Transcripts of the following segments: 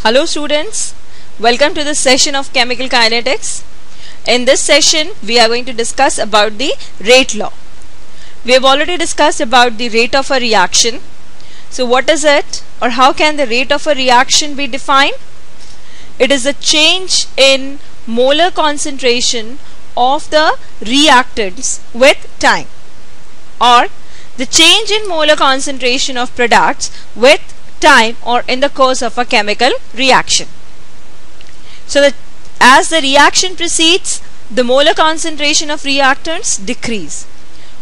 Hello students, welcome to this session of chemical kinetics. In this session we are going to discuss about the rate law. We have already discussed about the rate of a reaction. So what is it, or how can the rate of a reaction be defined? It is a change in molar concentration of the reactants with time, or the change in molar concentration of products with time or in the course of a chemical reaction. So that as the reaction proceeds, the molar concentration of reactants decrease,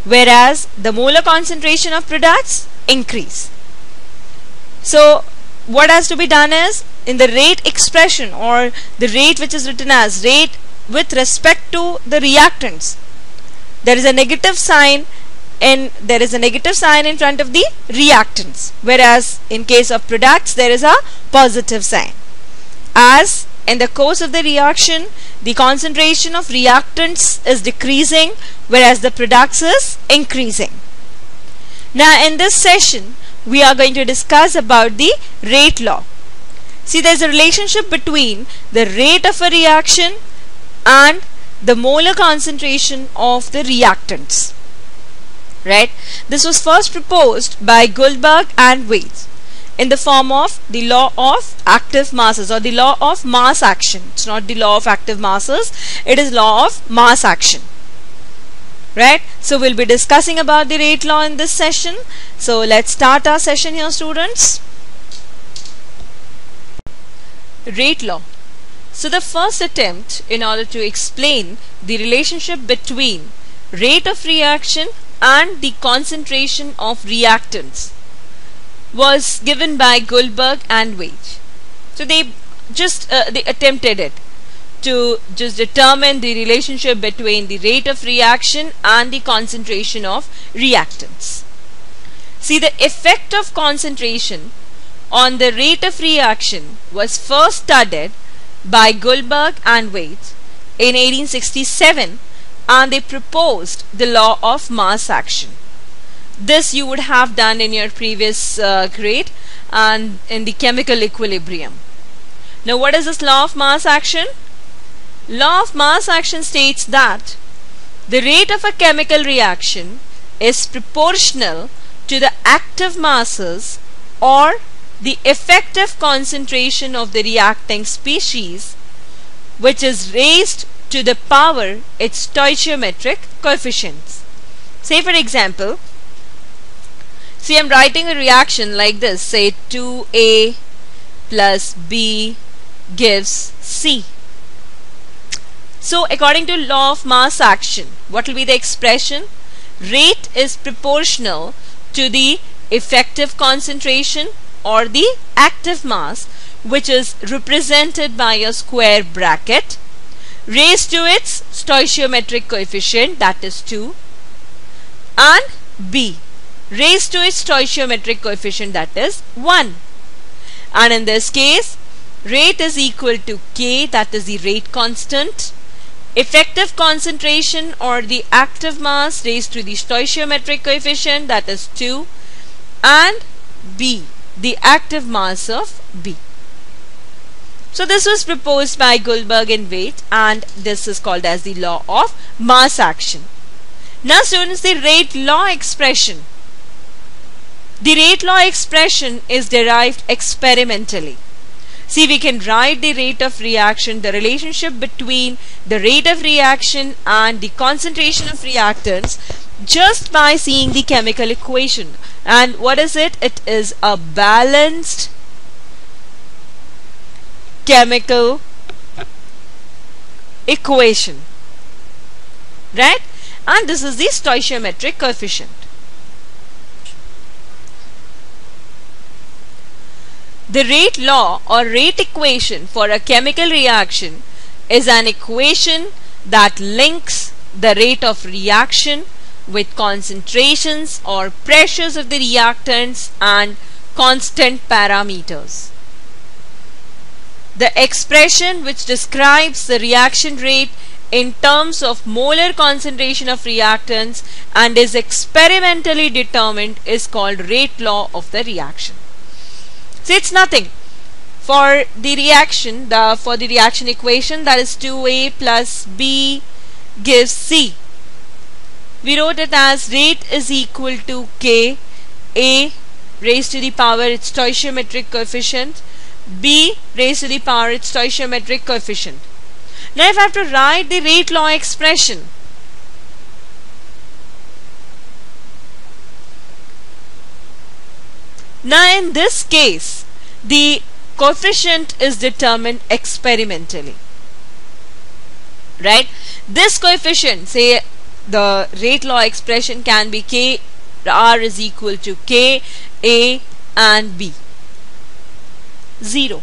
whereas the molar concentration of products increase. So what has to be done is, in the rate expression, or the rate which is written as rate with respect to the reactants, there is a negative sign in front of the reactants, whereas in case of products there is a positive sign. As in the course of the reaction, the concentration of reactants is decreasing, whereas the products is increasing. Now in this session we are going to discuss about the rate law. See, there is a relationship between the rate of a reaction and the molar concentration of the reactants. Right? This was first proposed by Goldberg and Waite in the form of the law of active masses, or the law of mass action. It's not the law of active masses, it is law of mass action. Right? So we'll be discussing about the rate law in this session. So let's start our session here, students. Rate law. So the first attempt in order to explain the relationship between rate of reaction and the concentration of reactants was given by Goldberg and Waite. So they attempted it to just determine the relationship between the rate of reaction and the concentration of reactants. See, the effect of concentration on the rate of reaction was first studied by Goldberg and Waite in 1867, and they proposed the law of mass action. This you would have done in your previous grade and in the chemical equilibrium. Now what is this law of mass action? Law of mass action states that the rate of a chemical reaction is proportional to the active masses or the effective concentration of the reacting species, which is raised to the power its stoichiometric coefficients. Say for example, see, I'm writing a reaction like this. Say 2A plus B gives C. So according to law of mass action, what will be the expression? Rate is proportional to the effective concentration or the active mass, which is represented by a square bracket, raised to its stoichiometric coefficient, that is 2, and B raised to its stoichiometric coefficient, that is 1. And in this case, rate is equal to K, that is the rate constant, effective concentration or the active mass raised to the stoichiometric coefficient, that is 2, and B, the active mass of B. So this was proposed by Goldberg and Waite, and this is called as the law of mass action. Now students, the rate law expression. The rate law expression is derived experimentally. See, we can write the rate of reaction, the relationship between the rate of reaction and the concentration of reactants, just by seeing the chemical equation. And what is it? It is a balanced chemical equation, right? And this is the stoichiometric coefficient. The rate law or rate equation for a chemical reaction is an equation that links the rate of reaction with concentrations or pressures of the reactants and constant parameters. The expression which describes the reaction rate in terms of molar concentration of reactants and is experimentally determined is called rate law of the reaction. So it's nothing. for the reaction, for the reaction equation, that is 2A plus B gives C. We wrote it as rate is equal to K, A raised to the power its stoichiometric coefficient, B raised to the power its stoichiometric coefficient. Now if I have to write the rate law expression, now in this case the coefficient is determined experimentally, right? This coefficient, say the rate law expression can be K, R is equal to K, A and B, 0.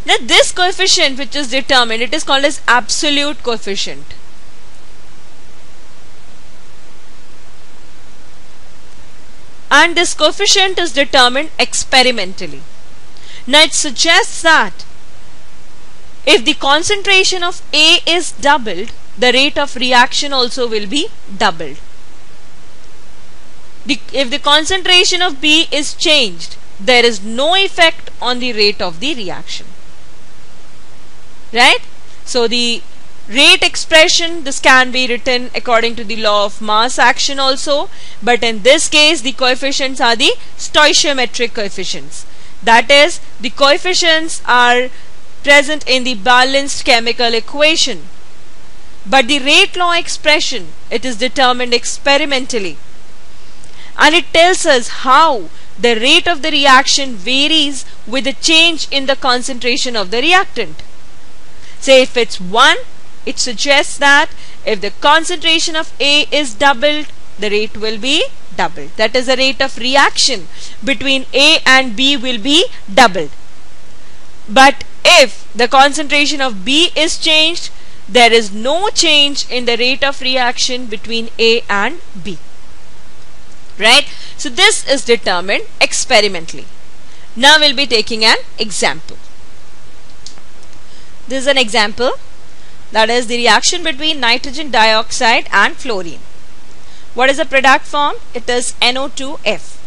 Now this coefficient which is determined, it is called as absolute coefficient. And this coefficient is determined experimentally. Now it suggests that if the concentration of A is doubled, the rate of reaction also will be doubled. If the concentration of B is changed, there is no effect on the rate of the reaction, right? So the rate expression, this can be written according to the law of mass action also, but in this case the coefficients are the stoichiometric coefficients. That is, the coefficients are present in the balanced chemical equation, but the rate law expression, it is determined experimentally, and it tells us how the rate of the reaction varies with the change in the concentration of the reactant. Say if it's 1, it suggests that if the concentration of A is doubled, the rate will be doubled. That is, the rate of reaction between A and B will be doubled. But if the concentration of B is changed, there is no change in the rate of reaction between A and B, right? So this is determined experimentally. Now we'll be taking an example. This is an example, that is the reaction between nitrogen dioxide and fluorine. What is the product form? It is NO2F.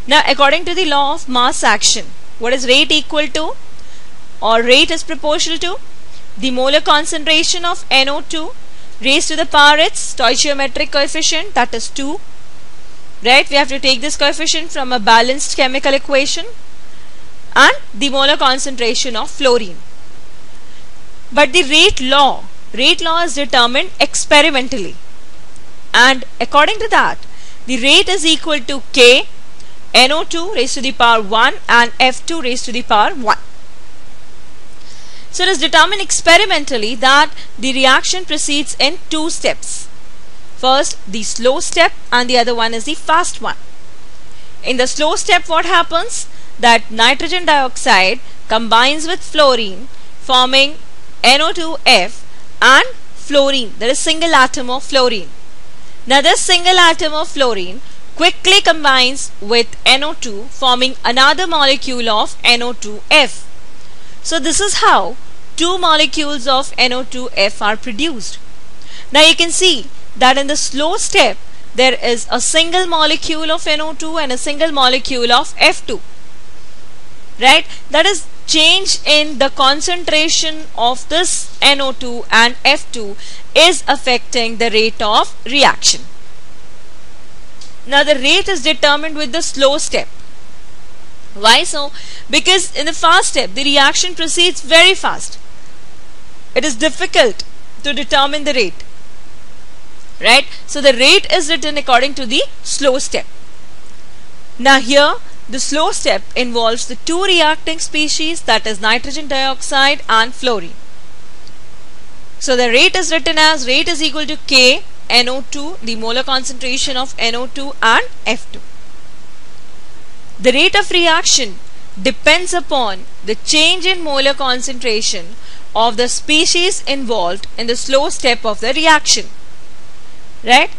Now according to the law of mass action, what is rate equal to, or rate is proportional to the molar concentration of NO2 raised to the power its stoichiometric coefficient, that is 2, right? We have to take this coefficient from a balanced chemical equation, and the molar concentration of fluorine. But the rate law is determined experimentally, and according to that the rate is equal to K, NO2 raised to the power 1 and F2 raised to the power 1. So it is determined experimentally that the reaction proceeds in 2 steps. First the slow step and the other one is the fast one. In the slow step, what happens? That nitrogen dioxide combines with fluorine, forming NO2F and fluorine, that is single atom of fluorine. Now this single atom of fluorine quickly combines with NO2, forming another molecule of NO2F. So this is how 2 molecules of NO2F are produced. Now you can see that in the slow step there is a single molecule of NO2 and a single molecule of F2, right? That is, change in the concentration of this NO2 and F2 is affecting the rate of reaction. Now the rate is determined with the slow step. Why so? Because in the fast step the reaction proceeds very fast. It is difficult to determine the rate, right? So the rate is written according to the slow step. Now here the slow step involves the 2 reacting species, that is nitrogen dioxide and fluorine. So the rate is written as rate is equal to K, NO2, the molar concentration of NO2 and F2. The rate of reaction depends upon the change in molar concentration of the species involved in the slow step of the reaction, right?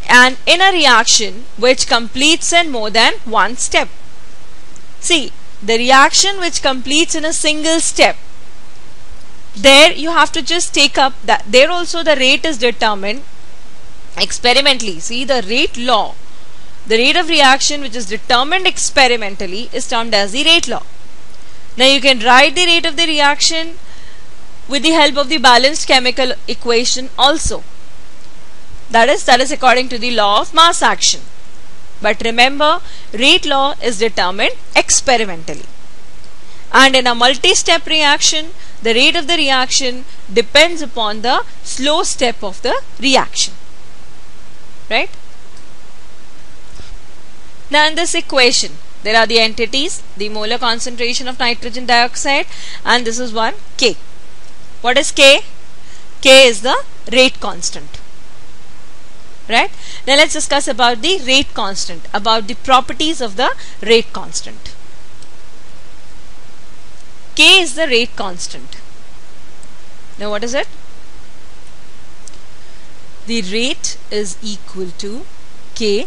And in a reaction which completes in more than one step. See, the reaction which completes in a single step, there you have to just take up that, there also the rate is determined experimentally. See, the rate law the rate of reaction which is determined experimentally is termed as the rate law. Now you can write the rate of the reaction with the help of the balanced chemical equation also. That is according to the law of mass action. But remember, rate law is determined experimentally. And in a multi-step reaction, the rate of the reaction depends upon the slow step of the reaction. Right? Now in this equation, there are the entities, the molar concentration of nitrogen dioxide, and this is one K. What is K? K is the rate constant. Right? Now let's discuss about the rate constant, about the properties of the rate constant. K is the rate constant. Now what is it? The rate is equal to K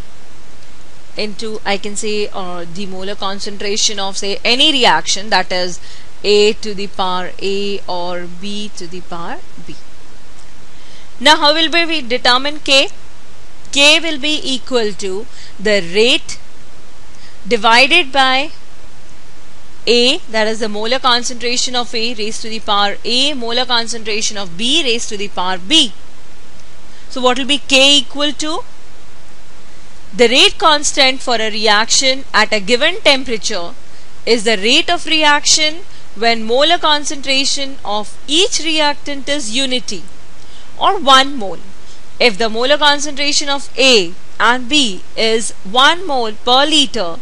into, I can say, the molar concentration of, say, any reaction, that is A to the power A or B to the power B. Now how will we determine K? K will be equal to the rate divided by A, that is the molar concentration of A raised to the power A, molar concentration of B raised to the power B. So what will be K equal to? The rate constant for a reaction at a given temperature is the rate of reaction when molar concentration of each reactant is unity, or 1 mole. If the molar concentration of A and B is 1 mole per liter,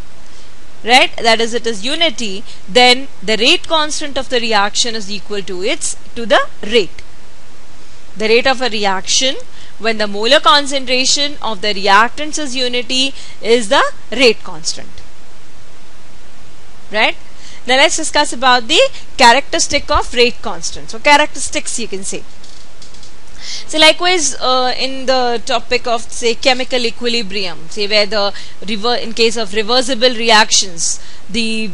right, that is, it is unity, then the rate constant of the reaction is equal to the rate. The rate of a reaction when the molar concentration of the reactants is unity is the rate constant. Right? Now let's discuss about the characteristic of rate constant. So characteristics, you can say. So likewise, in the topic of, say, chemical equilibrium, say where in case of reversible reactions, the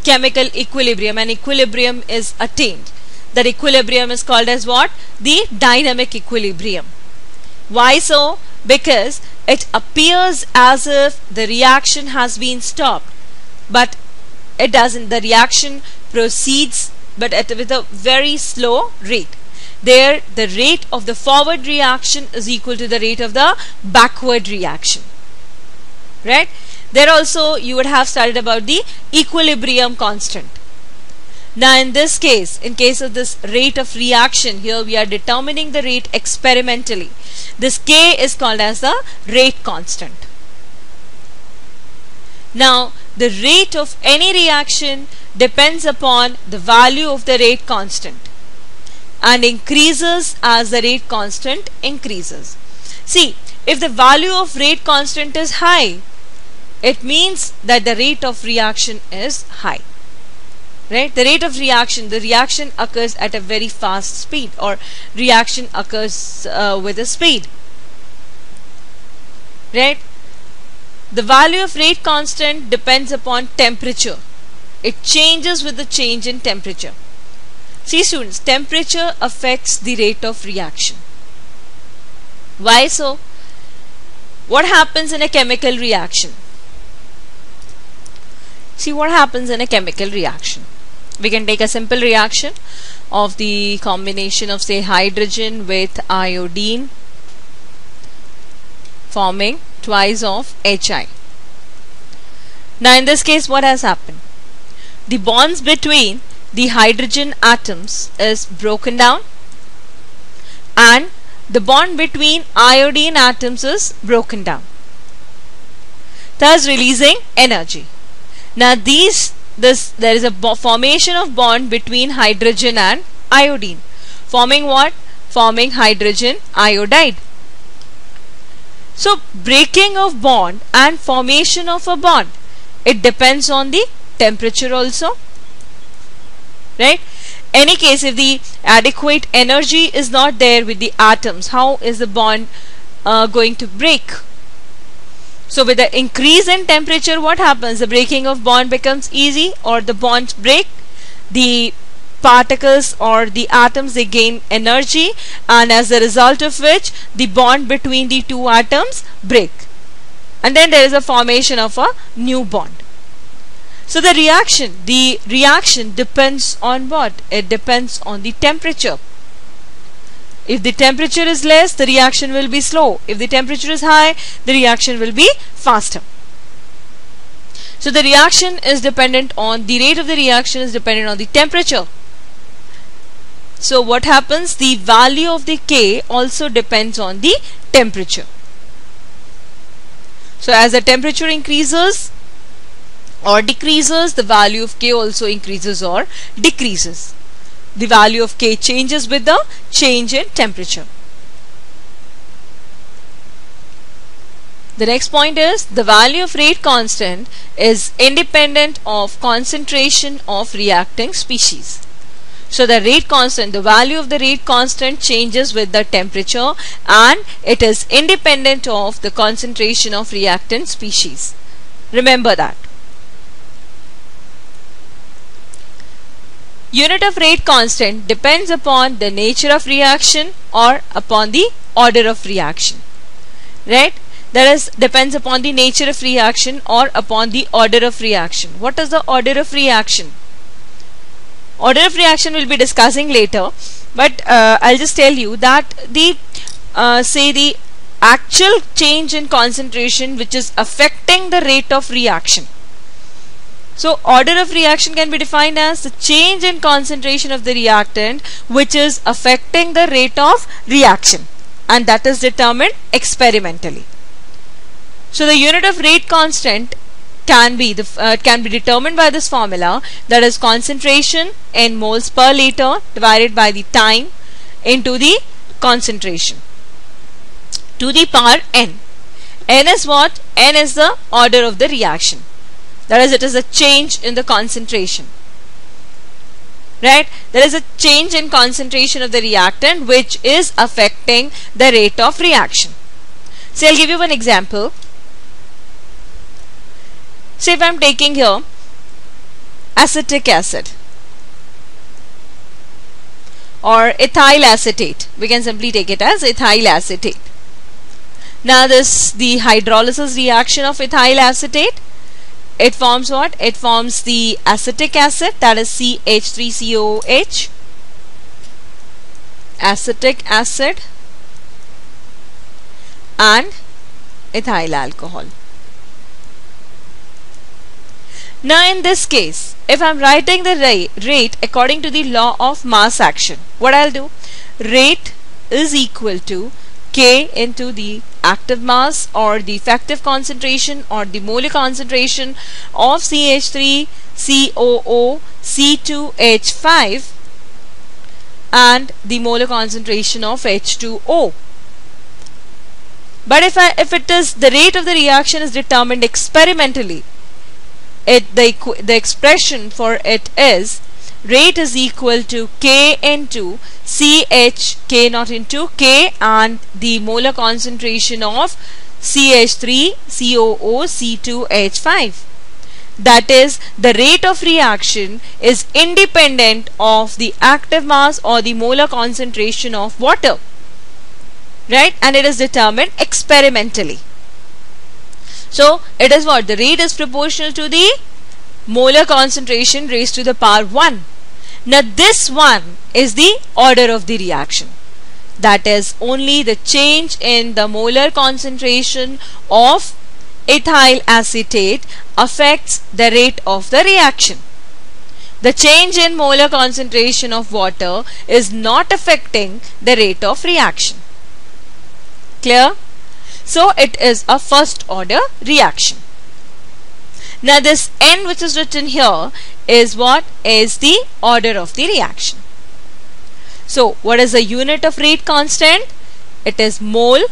chemical equilibrium, an equilibrium is attained. That equilibrium is called as what? The dynamic equilibrium. Why so? Because it appears as if the reaction has been stopped, but it doesn't. The reaction proceeds, but with a very slow rate. There, the rate of the forward reaction is equal to the rate of the backward reaction. Right? There also you would have studied about the equilibrium constant. Now in this case, in case of this rate of reaction, here we are determining the rate experimentally. This K is called as the rate constant. Now the rate of any reaction depends upon the value of the rate constant and increases as the rate constant increases. See, if the value of rate constant is high, it means that the rate of reaction is high. Right? The rate of reaction, the reaction occurs at a very fast speed, or reaction occurs with a speed. Right? The value of rate constant depends upon temperature. It changes with the change in temperature. See students, temperature affects the rate of reaction. Why so? What happens in a chemical reaction? See what happens in a chemical reaction. We can take a simple reaction of the combination of, say, hydrogen with iodine, forming twice of Hi. Now in this case, what has happened? The bonds between the hydrogen atoms is broken down and the bond between iodine atoms is broken down, thus releasing energy. Now there is a formation of bond between hydrogen and iodine, forming what? Forming hydrogen iodide. So breaking of bond and formation of a bond, it depends on the temperature also. Right? Any case, if the adequate energy is not there with the atoms, how is the bond going to break? So with the increase in temperature, what happens? The breaking of bond becomes easy, or the bonds break. The particles or the atoms, they gain energy, and as a result of which the bond between the two atoms break. and then there is a formation of a new bond. So the reaction depends on what? It depends on the temperature. If the temperature is less, the reaction will be slow. If the temperature is high, the reaction will be faster. So the reaction is dependent on the rate of the reaction is dependent on the temperature. So what happens? The value of the K also depends on the temperature. So as the temperature increases or decreases, the value of K also increases or decreases. The value of K changes with the change in temperature. The next point is the value of rate constant is independent of concentration of reacting species. So the rate constant, the value of the rate constant changes with the temperature and it is independent of the concentration of reactant species. Remember that. Unit of rate constant depends upon the nature of reaction or upon the order of reaction. Right? That is, depends upon the nature of reaction or upon the order of reaction. What is the order of reaction? Order of reaction we'll be discussing later, but I'll just tell you that the the actual change in concentration which is affecting the rate of reaction. So order of reaction can be defined as the change in concentration of the reactant which is affecting the rate of reaction, and that is determined experimentally. So the unit of rate constant can be determined by this formula, that is concentration in moles per liter divided by the time into the concentration to the power n. N is what? N is the order of the reaction. That is, it is a change in the concentration. Right? There is a change in concentration of the reactant which is affecting the rate of reaction. So I'll give you one example. Say if I am taking here acetic acid or ethyl acetate, we can simply take it as ethyl acetate. Now the hydrolysis reaction of ethyl acetate, it forms what? It forms the acetic acid, that is CH3COOH, acetic acid and ethyl alcohol. Now in this case, if I am writing the rate according to the law of mass action, what I'll do? Rate is equal to K into the active mass or the effective concentration or the molar concentration of CH3COO C2H5 and the molar concentration of H2O. But if it is the rate of the reaction is determined experimentally, the expression for it is rate is equal to K into CH, K not into K, and the molar concentration of CH3COO C2H5. That is, the rate of reaction is independent of the active mass or the molar concentration of water. Right? And it is determined experimentally. So it is what? The rate is proportional to the molar concentration raised to the power 1. Now this one is the order of the reaction. That is, only the change in the molar concentration of ethyl acetate affects the rate of the reaction. The change in molar concentration of water is not affecting the rate of reaction. Clear? So it is a first order reaction. Now this N which is written here is what? Is the order of the reaction. So what is the unit of rate constant? It is mole.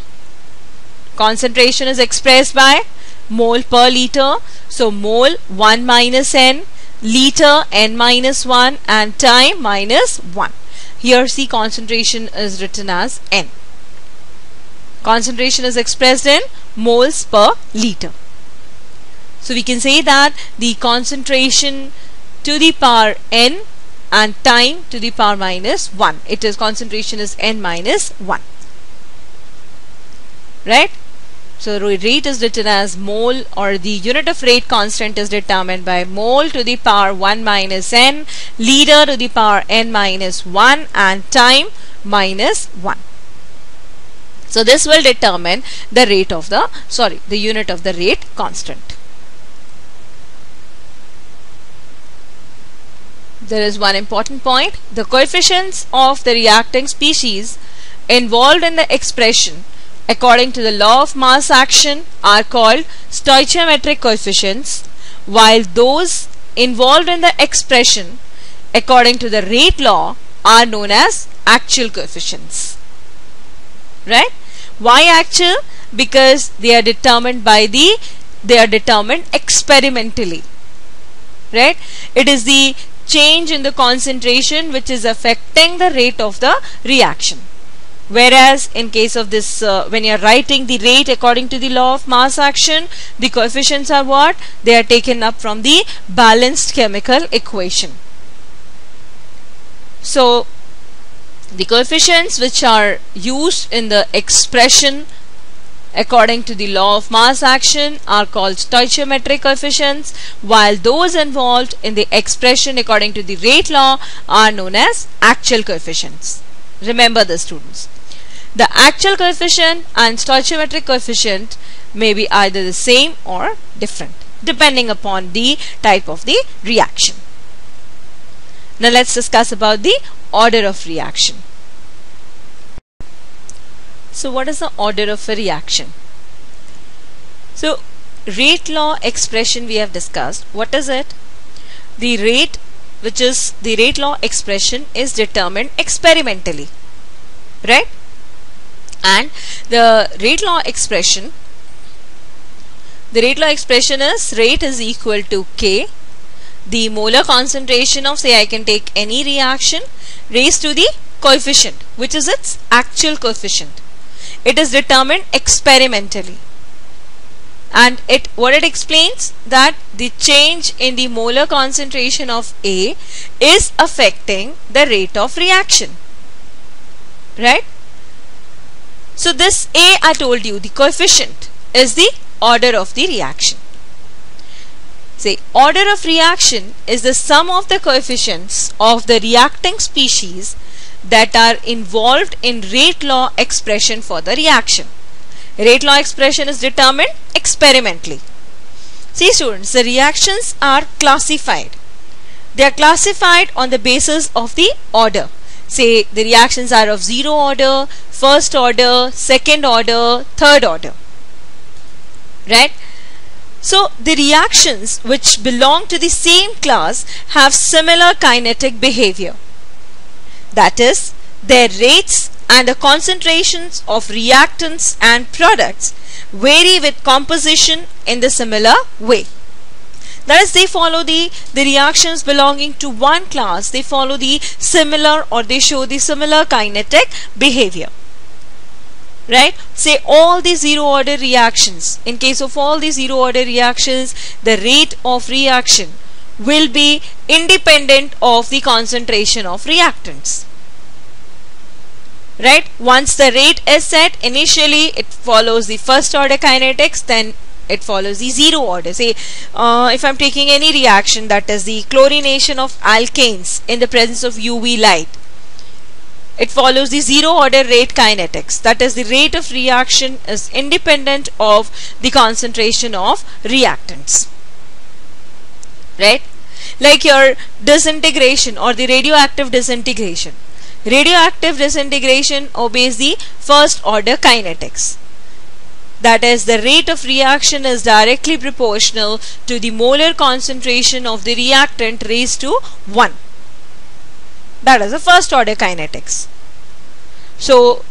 Concentration is expressed by mole per liter. So mole 1 minus N, liter N minus 1 and time minus 1. Here see concentration is written as N. Concentration is expressed in moles per liter. So we can say that the concentration to the power N and time to the power minus 1. It is concentration is N minus 1. Right? So rate is written as mole, or the unit of rate constant is determined by mole to the power 1 minus n, liter to the power n minus 1, and time minus 1. So this will determine the rate of the unit of the rate constant. There is one important point. The coefficients of the reacting species involved in the expression according to the law of mass action are called stoichiometric coefficients, while those involved in the expression according to the rate law are known as actual coefficients. Right? Why actual? Because they are determined experimentally. Right? It is the change in the concentration which is affecting the rate of the reaction. Whereas in case of this, when you are writing the rate according to the law of mass action, the coefficients are what? They are taken up from the balanced chemical equation. So the coefficients which are used in the expression according to the law of mass action are called stoichiometric coefficients, while those involved in the expression according to the rate law are known as actual coefficients. Remember this, students. The actual coefficient and stoichiometric coefficient may be either the same or different depending upon the type of the reaction. Now let's discuss about the order of reaction. So what is the order of a reaction? So rate law expression we have discussed. What is it? The rate, which is the rate law expression, is determined experimentally, right? And the rate law expression is rate is equal to K, the molar concentration of, say I can take any reaction, raised to the coefficient, which is its actual coefficient. It is determined experimentally, and what it explains, that the change in the molar concentration of A is affecting the rate of reaction, right? So this A, I told you, the coefficient is the order of the reaction. Say order of reaction is the sum of the coefficients of the reacting species that are involved in rate law expression for the reaction. Rate law expression is determined experimentally. See students, the reactions are classified. They are classified on the basis of the order. Say the reactions are of 0 order, first order, second order, third order. Right? So the reactions which belong to the same class have similar kinetic behavior. That is, their rates and the concentrations of reactants and products vary with composition in the similar way. That is, they follow the reactions belonging to one class, they follow the similar, or they show the similar kinetic behavior. Right? Say all the 0 order reactions. In case of all the 0 order reactions, the rate of reaction will be independent of the concentration of reactants. Right? Once the rate is set, initially it follows the first order kinetics, then it follows the 0 order. Say if I'm taking any reaction, that is the chlorination of alkanes in the presence of UV light, it follows the 0 order rate kinetics. That is, the rate of reaction is independent of the concentration of reactants. Right? Like your disintegration or the radioactive disintegration. Radioactive disintegration obeys the first order kinetics. That is, the rate of reaction is directly proportional to the molar concentration of the reactant raised to 1. That is the first order kinetics. So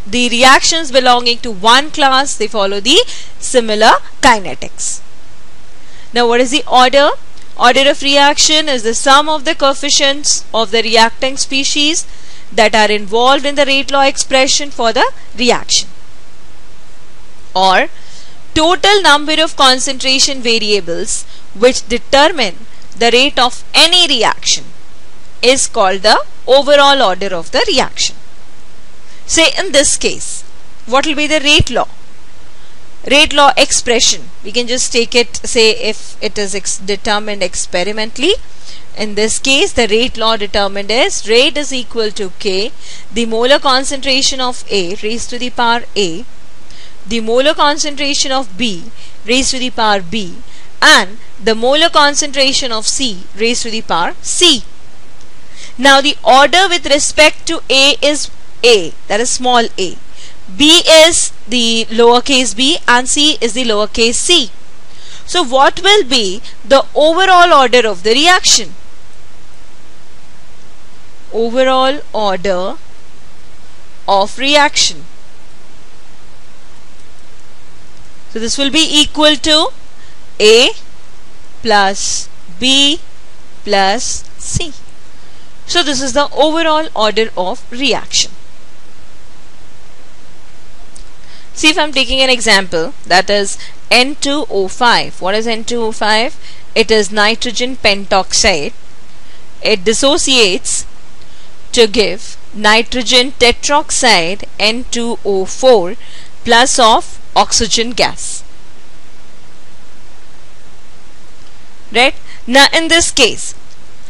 the reactions belonging to one class, they follow the similar kinetics. Now what is the order? Order of reaction is the sum of the coefficients of the reacting species that are involved in the rate law expression for the reaction, or total number of concentration variables which determine the rate of any reaction is called the overall order of the reaction. Say in this case, what will be the rate law? rate law expression, we can just take it, say if it is determined experimentally. In this case, the rate law determined is rate is equal to K, the molar concentration of A raised to the power A, the molar concentration of B raised to the power B, and the molar concentration of C raised to the power C. Now the order with respect to A is A, that is small a, B is the lowercase b, and C is the lowercase c. So what will be the overall order of the reaction? Overall order of reaction. So this will be equal to A plus B plus C. So this is the overall order of reaction. See, if I am taking an example, that is N2O5. What is N2O5? It is nitrogen pentoxide. It dissociates to give nitrogen tetroxide N2O4 plus of oxygen gas. Right? Now in this case,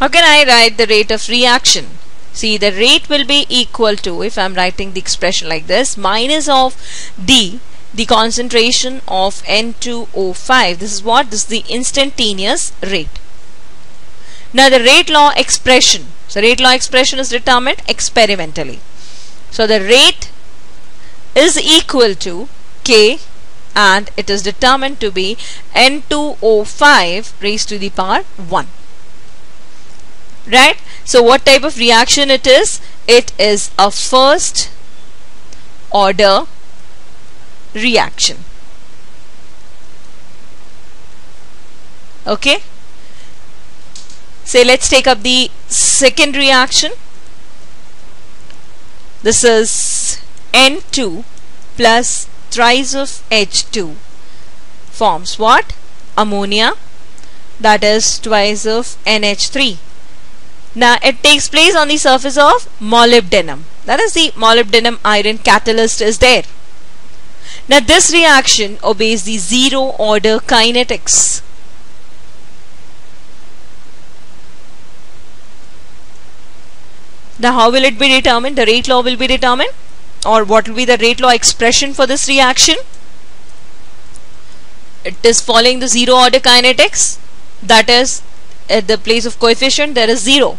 how can I write the rate of reaction? See, the rate will be equal to, if I am writing the expression like this, minus of D, the concentration of N2O5. This is what? This is the instantaneous rate. Now the rate law expression. So rate law expression is determined experimentally. So the rate is equal to K, and it is determined to be N2O5 raised to the power 1. Right? So what type of reaction it is? It is a first order reaction. Okay? Say let's take up the second reaction. This is N2 plus thrice of H2 forms what? Ammonia, that is twice of NH3. Now it takes place on the surface of molybdenum, that is the molybdenum iron catalyst is there. Now this reaction obeys the zero order kinetics. Now how will it be determined? The rate law will be determined, or what will be the rate law expression for this reaction? It is following the zero order kinetics, that is at the place of coefficient there is 0.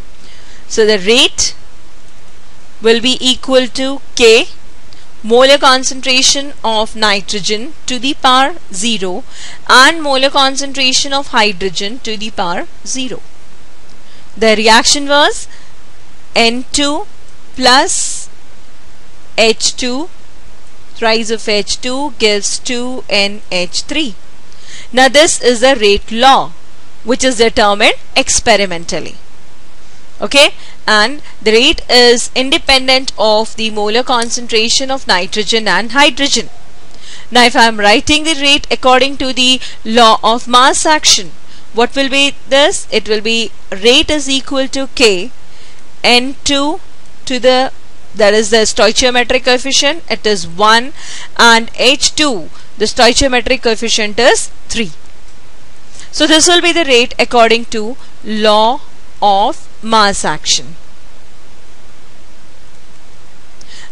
So the rate will be equal to K, molar concentration of nitrogen to the power 0 and molar concentration of hydrogen to the power 0. The reaction was N2 plus H2 thrice of H2 gives 2NH3. Now this is the rate law which is determined experimentally. Okay, and the rate is independent of the molar concentration of nitrogen and hydrogen. Now if I am writing the rate according to the law of mass action, what will be this? It will be rate is equal to K, N2 to the, that is the stoichiometric coefficient, it is 1, and H2, the stoichiometric coefficient is 3. So this will be the rate according to law of mass action.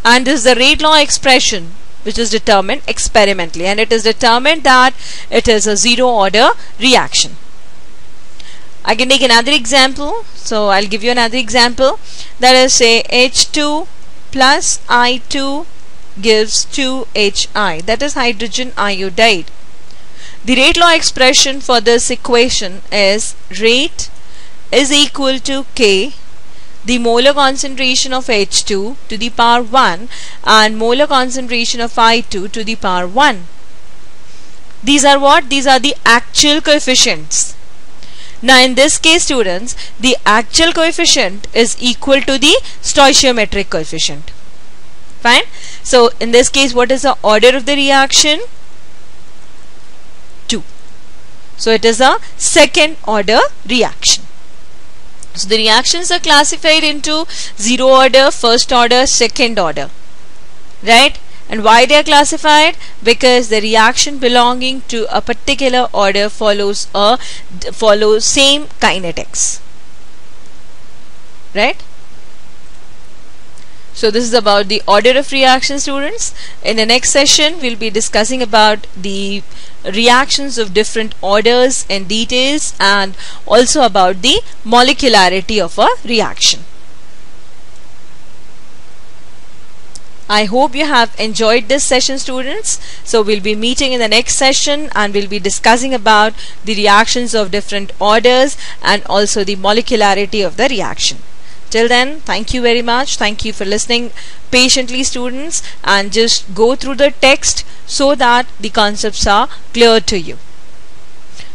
And this is the rate law expression which is determined experimentally, and it is determined that it is a zero order reaction. I can take another example. So I'll give you another example. That is, say H2 plus I2 gives 2HI, that is hydrogen iodide. The rate law expression for this equation is rate is equal to K, the molar concentration of H2 to the power 1 and molar concentration of I2 to the power 1. These are what? These are the actual coefficients. Now in this case, students, the actual coefficient is equal to the stoichiometric coefficient. Fine. So in this case, what is the order of the reaction? 2. So it is a second order reaction. So the reactions are classified into zero order, first order, second order. Right? And why they are classified? Because the reaction belonging to a particular order follows same kinetics. Right? So this is about the order of reaction, students. In the next session we'll be discussing about the reactions of different orders and details, and also about the molecularity of a reaction. I hope you have enjoyed this session, students. So we'll be meeting in the next session and we'll be discussing about the reactions of different orders and also the molecularity of the reaction. Till then, thank you very much. Thank you for listening patiently, students, and just go through the text so that the concepts are clear to you.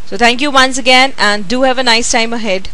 So thank you once again and do have a nice time ahead.